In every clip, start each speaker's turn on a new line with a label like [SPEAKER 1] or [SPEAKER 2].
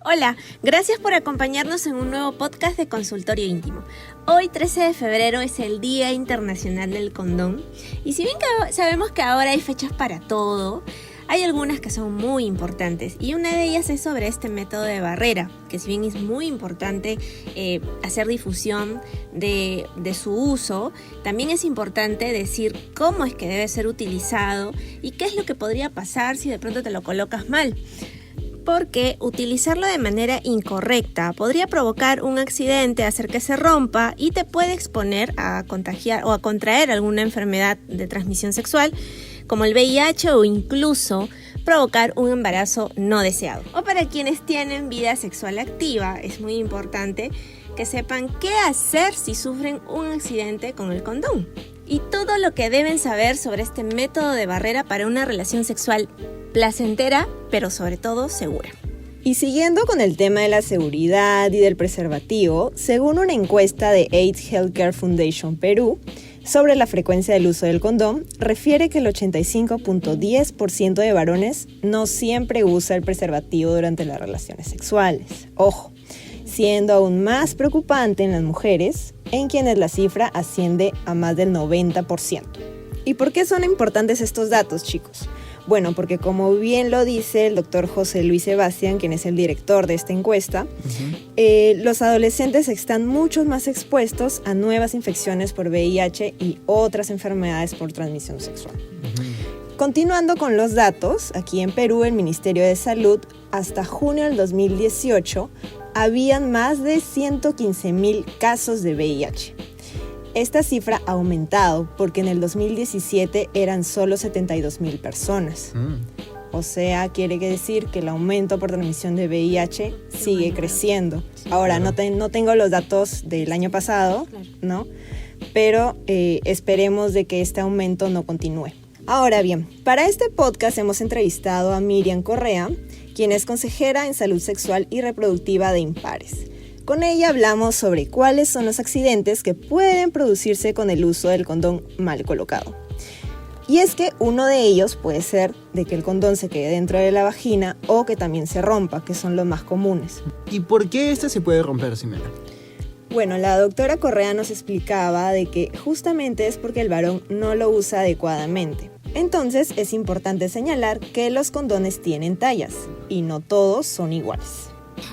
[SPEAKER 1] Hola, gracias por acompañarnos en un nuevo podcast de Consultorio Íntimo. Hoy, 13 de febrero, es el Día Internacional del Condón. Y si bien sabemos que ahora hay fechas para todo, hay algunas que son muy importantes. Y una de ellas es sobre este método de barrera, que si bien es muy importante hacer difusión de su uso, también es importante decir cómo es que debe ser utilizado y qué es lo que podría pasar si de pronto te lo colocas mal. Porque utilizarlo de manera incorrecta podría provocar un accidente, hacer que se rompa y te puede exponer a contagiar o a contraer alguna enfermedad de transmisión sexual como el VIH o incluso provocar un embarazo no deseado. O para quienes tienen vida sexual activa, es muy importante que sepan qué hacer si sufren un accidente con el condón. Y todo lo que deben saber sobre este método de barrera para una relación sexual placentera, pero sobre todo segura.
[SPEAKER 2] Y siguiendo con el tema de la seguridad y del preservativo, según una encuesta de AIDS Healthcare Foundation Perú, sobre la frecuencia del uso del condón, refiere que el 85.10% de varones no siempre usa el preservativo durante las relaciones sexuales. Ojo, siendo aún más preocupante en las mujeres, en quienes la cifra asciende a más del 90%. ¿Y por qué son importantes estos datos, chicos? Bueno, porque como bien lo dice el doctor José Luis Sebastián, quien es el director de esta encuesta, los adolescentes están mucho más expuestos a nuevas infecciones por VIH y otras enfermedades por transmisión sexual. Continuando con los datos, aquí en Perú el Ministerio de Salud, hasta junio del 2018, habían más de 115,000 casos de VIH. Esta cifra ha aumentado porque en el 2017 eran solo 72,000 personas. O sea, quiere decir que el aumento por transmisión de VIH sigue creciendo. Ahora, no tengo los datos del año pasado, ¿no? Pero esperemos de que este aumento no continúe. Ahora bien, para este podcast hemos entrevistado a Miriam Correa, quien es consejera en salud sexual y reproductiva de Impares. Con ella hablamos sobre cuáles son los accidentes que pueden producirse con el uso del condón mal colocado. Y es que uno de ellos puede ser de que el condón se quede dentro de la vagina o que también se rompa, que son los más comunes.
[SPEAKER 3] ¿Y por qué este se puede romper, Ximena?
[SPEAKER 2] Bueno, la doctora Correa nos explicaba de que justamente es porque el varón no lo usa adecuadamente. Entonces es importante señalar que los condones tienen tallas y no todos son iguales.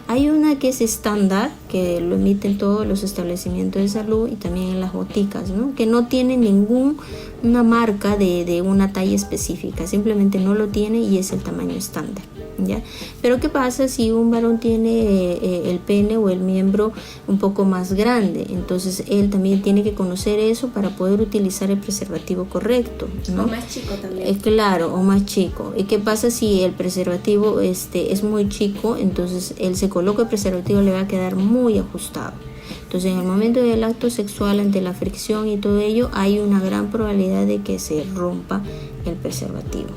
[SPEAKER 4] Hay una que es estándar, que lo emiten todos los establecimientos de salud y también en las boticas, ¿no? Que no tiene ninguna marca de una talla específica, simplemente no lo tiene y es el tamaño estándar, ¿ya? Pero ¿qué pasa si un varón tiene el pene o el miembro un poco más grande? Entonces él también tiene que conocer eso para poder utilizar el preservativo correcto, ¿no?
[SPEAKER 1] O más chico también.
[SPEAKER 4] Claro, o más chico. ¿Y qué pasa si el preservativo es muy chico? Entonces él se coloca el preservativo, le va a quedar muy ajustado. Entonces en el momento del acto sexual, ante la fricción y todo ello, hay una gran probabilidad de que se rompa el preservativo.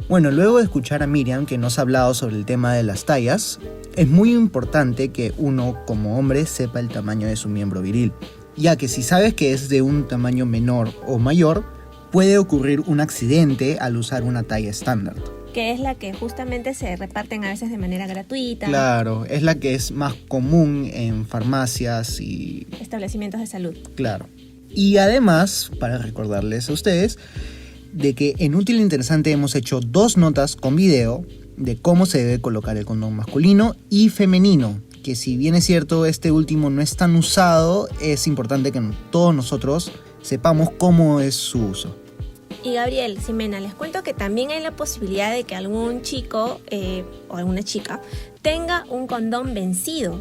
[SPEAKER 3] Bueno, luego de escuchar a Miriam, que nos ha hablado sobre el tema de las tallas, es muy importante que uno, como hombre, sepa el tamaño de su miembro viril, ya que si sabes que es de un tamaño menor o mayor, puede ocurrir un accidente al usar una talla estándar.
[SPEAKER 1] Que es la que justamente se reparten a veces de manera gratuita.
[SPEAKER 3] Claro, es la que es más común en farmacias y
[SPEAKER 1] establecimientos de salud.
[SPEAKER 3] Claro. Y además, para recordarles a ustedes, de que en Útil e Interesante hemos hecho 2 notas con video de cómo se debe colocar el condón masculino y femenino, que si bien es cierto este último no es tan usado, es importante que todos nosotros sepamos cómo es su uso.
[SPEAKER 1] Y Gabriel, Ximena, les cuento que también hay la posibilidad de que algún chico o alguna chica tenga un condón vencido.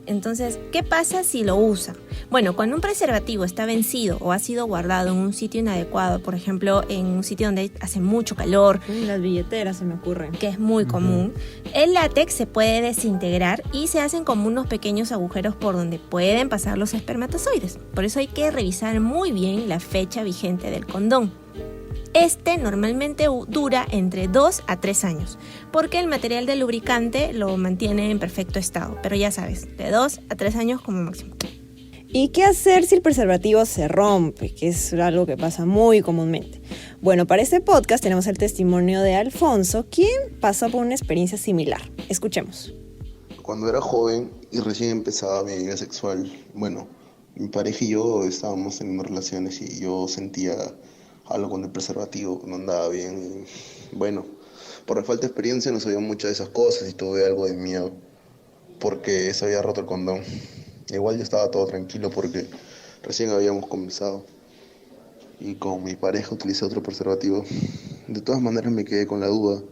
[SPEAKER 1] Entonces, ¿qué pasa si lo usa? Bueno, cuando un preservativo está vencido o ha sido guardado en un sitio inadecuado, por ejemplo, en un sitio donde hace mucho calor,
[SPEAKER 2] Las billeteras se me ocurren.
[SPEAKER 1] que es muy común, el látex se puede desintegrar y se hacen como unos pequeños agujeros por donde pueden pasar los espermatozoides. Por eso hay que revisar muy bien la fecha vigente del condón. Este normalmente dura entre 2 a 3 años, porque el material del lubricante lo mantiene en perfecto estado, pero ya sabes, de 2 a 3 años como máximo.
[SPEAKER 2] ¿Y qué hacer si el preservativo se rompe? Que es algo que pasa muy comúnmente. Bueno, para este podcast tenemos el testimonio de Alfonso, quien pasó por una experiencia similar. Escuchemos.
[SPEAKER 5] Cuando era joven y recién empezaba mi vida sexual, bueno, mi pareja y yo estábamos en unas relaciones y yo sentía algo con el preservativo, que no andaba bien. Y, bueno, por la falta de experiencia no sabía muchas de esas cosas y tuve algo de miedo porque se había roto el condón. Igual yo estaba todo tranquilo porque recién habíamos comenzado y con mi pareja utilicé otro preservativo. De todas maneras me quedé con la duda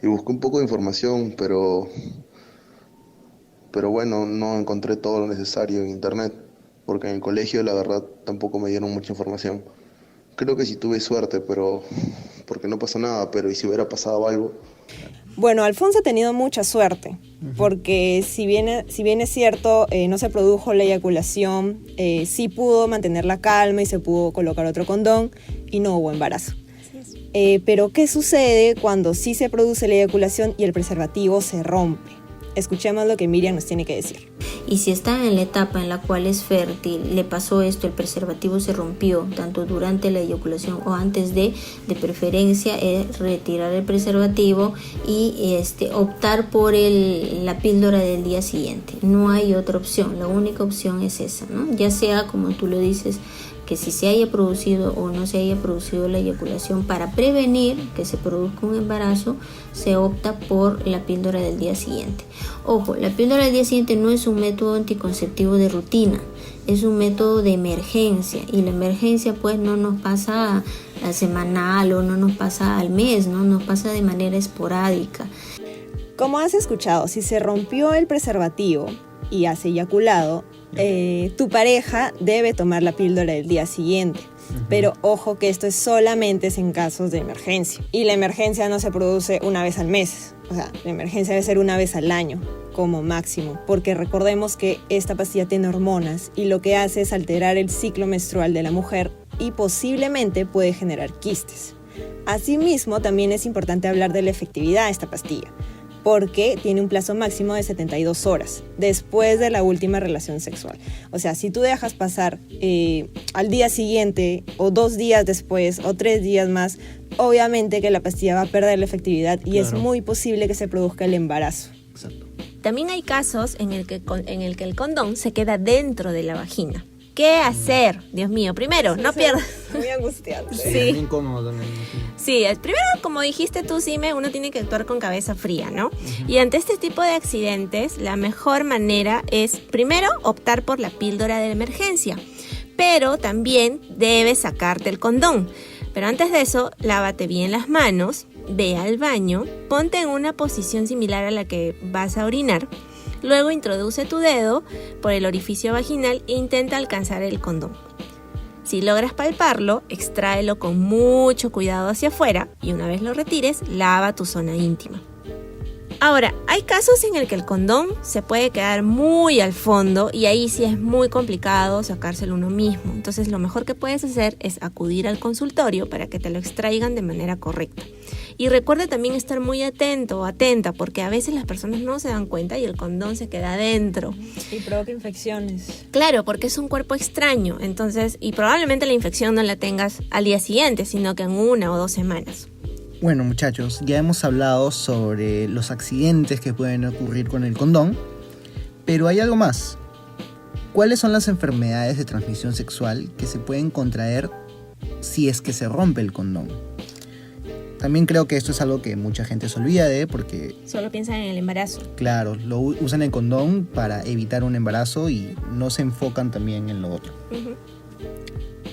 [SPEAKER 5] y busqué un poco de información, pero bueno, no encontré todo lo necesario en internet, porque en el colegio la verdad tampoco me dieron mucha información. Creo que sí tuve suerte, pero porque no pasó nada, pero ¿y si hubiera pasado algo?
[SPEAKER 2] Bueno, Alfonso ha tenido mucha suerte, porque si bien es cierto, no se produjo la eyaculación, sí pudo mantener la calma y se pudo colocar otro condón y no hubo embarazo. Pero ¿qué sucede cuando sí se produce la eyaculación y el preservativo se rompe? Escuchemos lo que Miriam nos tiene que decir.
[SPEAKER 4] Y si está en la etapa en la cual es fértil, le pasó esto, el preservativo se rompió, tanto durante la eyaculación o antes de preferencia es retirar el preservativo y optar por la píldora del día siguiente. No hay otra opción, la única opción es esa, ¿no? Ya sea, como tú lo dices, que si se haya producido o no se haya producido la eyaculación, para prevenir que se produzca un embarazo, se opta por la píldora del día siguiente. Ojo, la píldora del día siguiente no es un método anticonceptivo de rutina, es un método de emergencia, y la emergencia pues no nos pasa a semanal o no nos pasa al mes, no nos pasa de manera esporádica.
[SPEAKER 2] Como has escuchado, si se rompió el preservativo y has eyaculado, tu pareja debe tomar la píldora del día siguiente. Pero ojo que esto es solamente en casos de emergencia. Y la emergencia no se produce una vez al mes. O sea, la emergencia debe ser una vez al año, como máximo. Porque recordemos que esta pastilla tiene hormonas y lo que hace es alterar el ciclo menstrual de la mujer y posiblemente puede generar quistes. Asimismo, también es importante hablar de la efectividad de esta pastilla, porque tiene un plazo máximo de 72 horas después de la última relación sexual. O sea, si tú dejas pasar al día siguiente, o 2 días después, o 3 días más, obviamente que la pastilla va a perder la efectividad y es muy posible que se produzca el embarazo.
[SPEAKER 3] Exacto.
[SPEAKER 1] También hay casos en el que el condón se queda dentro de la vagina. ¿Qué hacer? Dios mío, primero, no pierdas...
[SPEAKER 2] Muy angustiante.
[SPEAKER 3] Sí. Muy incómodo también.
[SPEAKER 1] Sí, primero, como dijiste tú, Sime, uno tiene que actuar con cabeza fría, ¿no? Y ante este tipo de accidentes, la mejor manera es, primero, optar por la píldora de emergencia. Pero también debes sacarte el condón. Pero antes de eso, lávate bien las manos, ve al baño, ponte en una posición similar a la que vas a orinar. Luego introduce tu dedo por el orificio vaginal e intenta alcanzar el condón. Si logras palparlo, extráelo con mucho cuidado hacia afuera y una vez lo retires, lava tu zona íntima. Ahora, hay casos en el que el condón se puede quedar muy al fondo y ahí sí es muy complicado sacárselo uno mismo. Entonces lo mejor que puedes hacer es acudir al consultorio para que te lo extraigan de manera correcta. Y recuerda también estar muy atento o atenta, porque a veces las personas no se dan cuenta y el condón se queda adentro.
[SPEAKER 2] Y provoca infecciones.
[SPEAKER 1] Claro, porque es un cuerpo extraño, entonces, y probablemente la infección no la tengas al día siguiente, sino que en 1 o 2 semanas.
[SPEAKER 3] Bueno, muchachos, ya hemos hablado sobre los accidentes que pueden ocurrir con el condón, pero hay algo más. ¿Cuáles son las enfermedades de transmisión sexual que se pueden contraer si es que se rompe el condón? También creo que esto es algo que mucha gente se olvida porque...
[SPEAKER 1] Solo piensan en el embarazo.
[SPEAKER 3] Claro, usan el condón para evitar un embarazo y no se enfocan también en lo otro.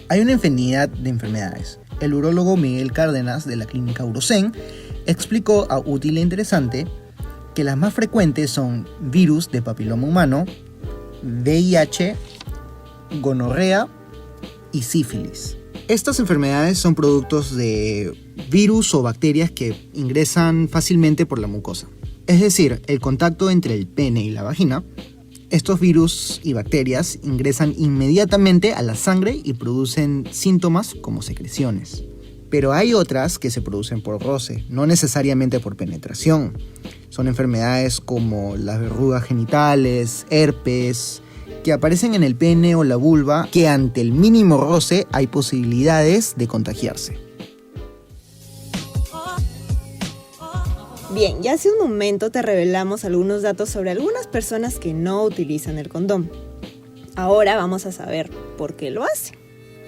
[SPEAKER 3] Hay una infinidad de enfermedades. El urólogo Miguel Cárdenas de la clínica Urocen explicó a Útil e Interesante que las más frecuentes son virus de papiloma humano, VIH, gonorrea y sífilis. Estas enfermedades son productos de virus o bacterias que ingresan fácilmente por la mucosa. Es decir, el contacto entre el pene y la vagina. Estos virus y bacterias ingresan inmediatamente a la sangre y producen síntomas como secreciones. Pero hay otras que se producen por roce, no necesariamente por penetración. Son enfermedades como las verrugas genitales, herpes, que aparecen en el pene o la vulva, que ante el mínimo roce hay posibilidades de contagiarse.
[SPEAKER 2] Bien, ya hace un momento te revelamos algunos datos sobre algunas personas que no utilizan el condón. Ahora vamos a saber por qué lo hacen.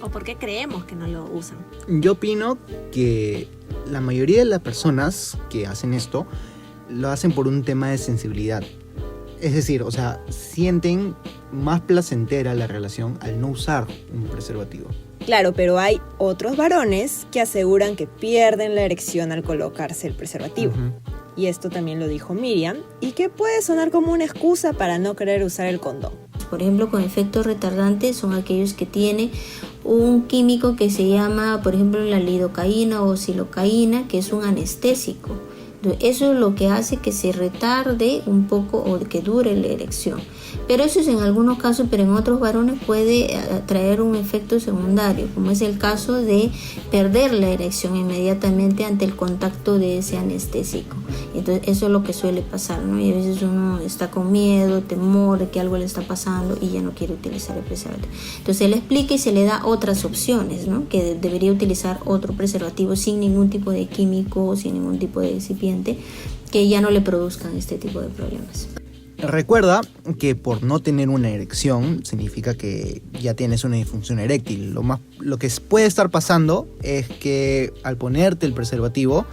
[SPEAKER 1] ¿O por qué creemos que no lo usan?
[SPEAKER 3] Yo opino que la mayoría de las personas que hacen esto lo hacen por un tema de sensibilidad. Es decir, o sea, sienten más placentera la relación al no usar un preservativo.
[SPEAKER 2] Claro, pero hay otros varones que aseguran que pierden la erección al colocarse el preservativo. Y esto también lo dijo Miriam, y que puede sonar como una excusa para no querer usar el condón.
[SPEAKER 4] Por ejemplo, con efectos retardantes son aquellos que tienen un químico que se llama, por ejemplo, la lidocaína o silocaína, que es un anestésico. Eso es lo que hace que se retarde un poco o que dure la erección. Pero eso es en algunos casos, pero en otros varones puede traer un efecto secundario, como es el caso de perder la erección inmediatamente ante el contacto de ese anestésico. Entonces eso es lo que suele pasar, ¿no? Y a veces uno está con miedo, temor de que algo le está pasando y ya no quiere utilizar el preservativo. Entonces se le explica y se le da otras opciones, ¿no? Que debería utilizar otro preservativo sin ningún tipo de químico, sin ningún tipo de excipiente, que ya no le produzcan este tipo de problemas.
[SPEAKER 3] Recuerda que por no tener una erección significa que ya tienes una disfunción eréctil. Lo que puede estar pasando es que al ponerte el preservativo,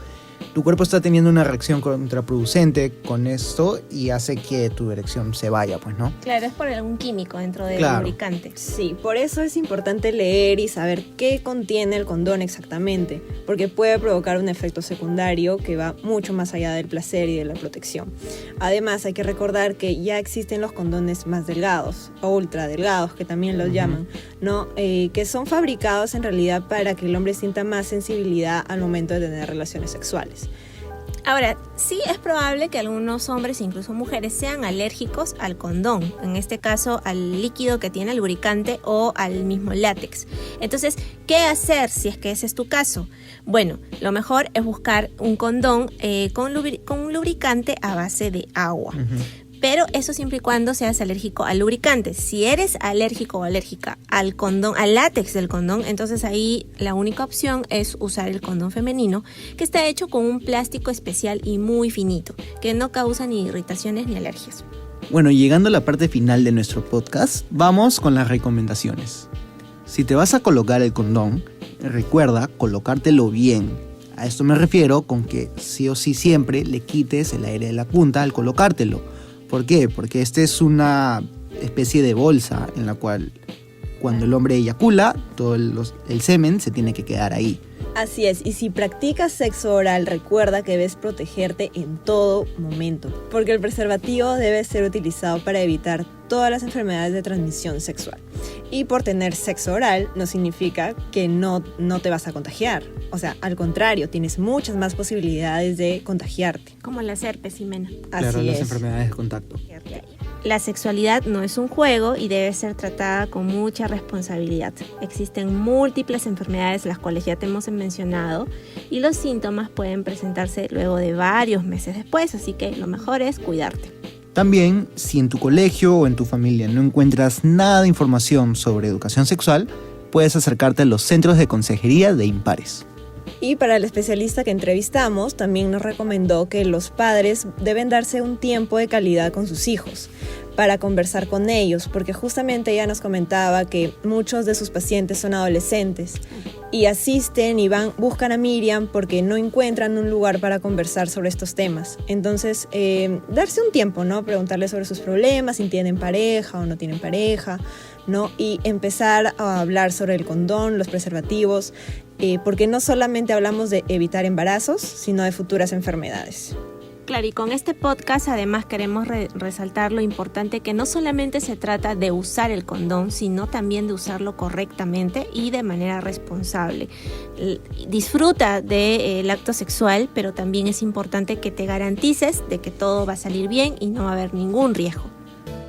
[SPEAKER 3] tu cuerpo está teniendo una reacción contraproducente con esto y hace que tu erección se vaya, pues, ¿no?
[SPEAKER 1] Claro, es por algún químico dentro del lubricante.
[SPEAKER 2] Sí, por eso es importante leer y saber qué contiene el condón exactamente, porque puede provocar un efecto secundario que va mucho más allá del placer y de la protección. Además, hay que recordar que ya existen los condones más delgados, o ultra delgados, que también los llaman, ¿no? Que son fabricados en realidad para que el hombre sienta más sensibilidad al momento de tener relaciones sexuales.
[SPEAKER 1] Ahora, sí es probable que algunos hombres, incluso mujeres, sean alérgicos al condón, en este caso al líquido que tiene el lubricante o al mismo látex. Entonces, ¿qué hacer si es que ese es tu caso? Bueno, lo mejor es buscar un condón con un lubricante a base de agua. Pero eso siempre y cuando seas alérgico al lubricante. Si eres alérgico o alérgica al condón, al látex del condón, entonces ahí la única opción es usar el condón femenino, que está hecho con un plástico especial y muy finito, que no causa ni irritaciones ni alergias.
[SPEAKER 3] Bueno, llegando a la parte final de nuestro podcast, vamos con las recomendaciones. Si te vas a colocar el condón, recuerda colocártelo bien. A esto me refiero con que sí o sí siempre le quites el aire de la punta al colocártelo. ¿Por qué? Porque esta es una especie de bolsa en la cual cuando el hombre eyacula, todo el semen se tiene que quedar ahí.
[SPEAKER 2] Así es, y si practicas sexo oral, recuerda que debes protegerte en todo momento, porque el preservativo debe ser utilizado para evitar todas las enfermedades de transmisión sexual. Y por tener sexo oral no significa que no te vas a contagiar. O sea, al contrario, tienes muchas más posibilidades de contagiarte.
[SPEAKER 1] Como las herpes, Ximena.
[SPEAKER 3] Claro, las enfermedades de contacto.
[SPEAKER 1] La sexualidad no es un juego y debe ser tratada con mucha responsabilidad. Existen múltiples enfermedades, las cuales ya te hemos mencionado, y los síntomas pueden presentarse luego de varios meses después, así que lo mejor es cuidarte.
[SPEAKER 3] También, si en tu colegio o en tu familia no encuentras nada de información sobre educación sexual, puedes acercarte a los centros de consejería de impares.
[SPEAKER 2] Y para el especialista que entrevistamos, también nos recomendó que los padres deben darse un tiempo de calidad con sus hijos para conversar con ellos, porque justamente ella nos comentaba que muchos de sus pacientes son adolescentes y asisten y buscan a Miriam porque no encuentran un lugar para conversar sobre estos temas. Entonces, darse un tiempo, ¿no? Preguntarles sobre sus problemas, si tienen pareja o no tienen pareja, ¿no? Y empezar a hablar sobre el condón, los preservativos, porque no solamente hablamos de evitar embarazos, sino de futuras enfermedades.
[SPEAKER 1] Claro, y con este podcast además queremos resaltar lo importante que no solamente se trata de usar el condón, sino también de usarlo correctamente y de manera responsable. Disfruta del acto sexual, pero también es importante que te garantices de que todo va a salir bien y no va a haber ningún riesgo.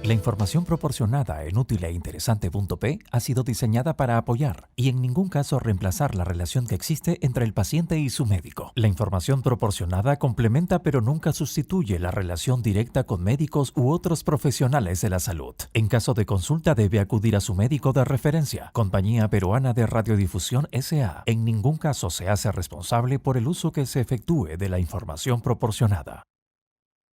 [SPEAKER 6] La información proporcionada en útileinteresante.p ha sido diseñada para apoyar y en ningún caso reemplazar la relación que existe entre el paciente y su médico. La información proporcionada complementa pero nunca sustituye la relación directa con médicos u otros profesionales de la salud. En caso de consulta debe acudir a su médico de referencia. Compañía Peruana de Radiodifusión S.A. En ningún caso se hace responsable por el uso que se efectúe de la información proporcionada.